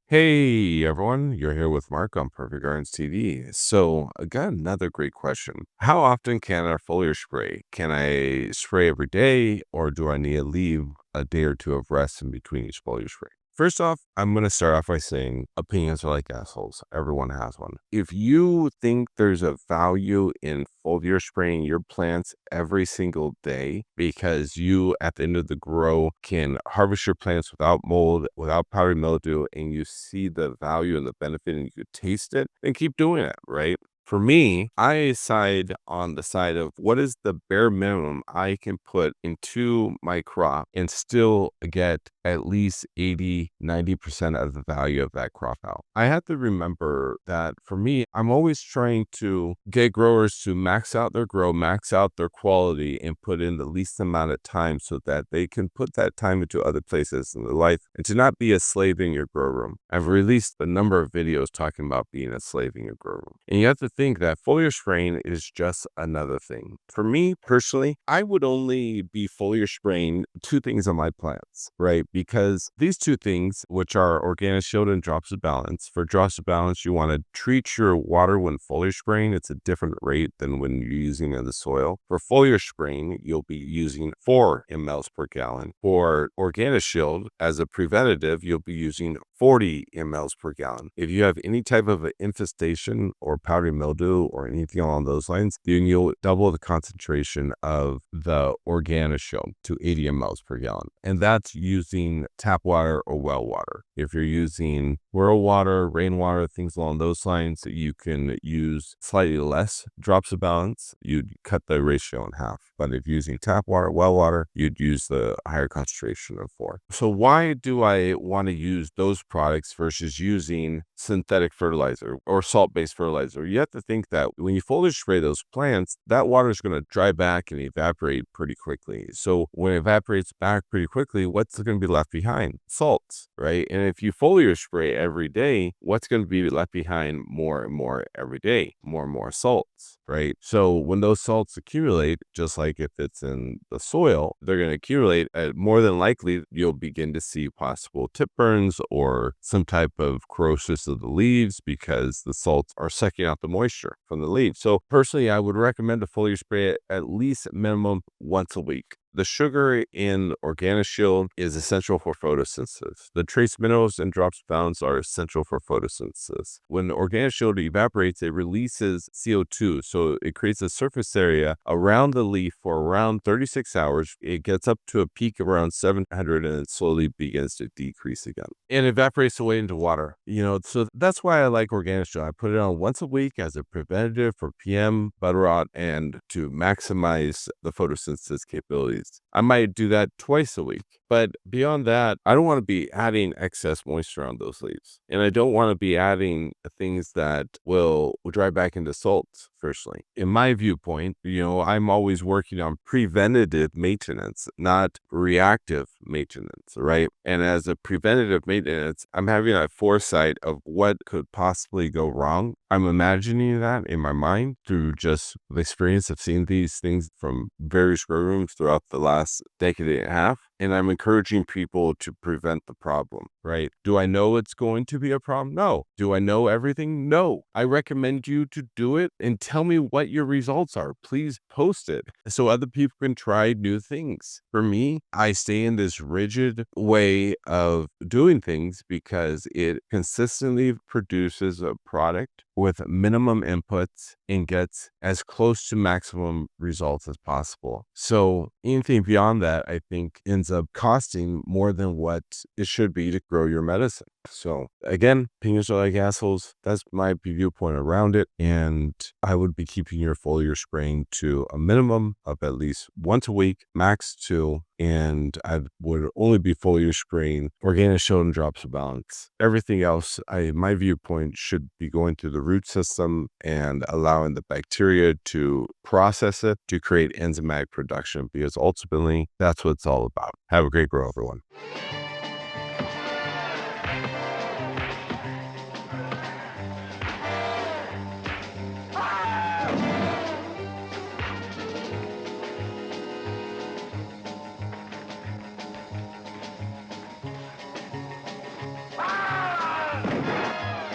Hey everyone, you're here with Mark on Perfect Gardens TV. So, I got another great question. How often can I foliar spray? Can I spray every day, or do I need to leave a day or two of rest in between each foliar spray? First off, I'm going to start off by saying opinions are like assholes. Everyone has one. If you think there's a value in foliar spraying your plants every single day because you, at the end of the grow, can harvest your plants without mold, without powdery mildew, and you see the value and the benefit and you could taste it, then keep doing it, right? For me, I side on the side of what is the bare minimum I can put into my crop and still get at least 80–90% of the value of that crop out. I have to remember that for me, I'm always trying to get growers to max out their grow, max out their quality, and put in the least amount of time so that they can put that time into other places in their life and to not be a slave in your grow room. I've released a number of videos talking about being a slave in your grow room. And you have to think that foliar spraying is just another thing. For me personally, I would only be foliar spraying two things on my plants, right? Because these two things, which are organic shield and drops of balance, for drops of balance, you want to treat your water when foliar spraying. It's a different rate than when you're using it in the soil. For foliar spraying, you'll be using 4 mLs per gallon. For organic shield, as a preventative, you'll be using 40 mLs per gallon. If you have any type of an infestation or powdery mildew or anything along those lines, then you'll double the concentration of the organic shield to 80 mLs per gallon. And that's using tap water or well water. If you're using well water, rainwater, things along those lines, you can use slightly less drops of balance. You'd cut the ratio in half. But if you're using tap water, well water, you'd use the higher concentration of 4. So why do I want to use those products versus using synthetic fertilizer or salt-based fertilizer? You have to think that when you foliar spray those plants, that water is going to dry back and evaporate pretty quickly. So when it evaporates back pretty quickly, what's going to be left behind? Salts, right? And if you foliar spray every day, what's going to be left behind more and more every day? More and more salts, right? So when those salts accumulate, just like if it's in the soil, they're going to accumulate. More than likely, you'll begin to see possible tip burns or some type of corrosis of the leaves because the salts are sucking out the moisture from the leaves. So personally, I would recommend a foliar spray at least minimum once a week. The sugar in organic shield is essential for photosynthesis. The trace minerals and drops of balance are essential for photosynthesis. When organic shield evaporates, it releases CO2, so it creates a surface area around the leaf for around 36 hours. It gets up to a peak around 700 and it slowly begins to decrease again. And evaporates away into water. So that's why I like organic shield. I put it on once a week as a preventative for PM, bud rot, and to maximize the photosynthesis capabilities. I might do that twice a week. But beyond that, I don't want to be adding excess moisture on those leaves. And I don't want to be adding things that will dry back into salts, firstly. In my viewpoint, I'm always working on preventative maintenance, not reactive maintenance, right? And as a preventative maintenance, I'm having a foresight of what could possibly go wrong. I'm imagining that in my mind through just the experience of seeing these things from various grow rooms throughout the last decade and a half. And I'm encouraging people to prevent the problem, right? Do I know it's going to be a problem? No. Do I know everything? No. I recommend you to do it and tell me what your results are. Please post it so other people can try new things. For me, I stay in this rigid way of doing things because it consistently produces a product with minimum inputs and gets as close to maximum results as possible. So anything beyond that, I think, ends up costing more than what it should be to grow your medicine. So again, opinions are like assholes. That's my viewpoint around it. And I would be keeping your foliar spraying to a minimum of at least once a week, max 2. And I would only be foliar spraying organic shield and drops of balance. Everything else, my viewpoint should be going through the root system and allowing the bacteria to process it to create enzymatic production, because ultimately that's what it's all about. Have a great grow, everyone.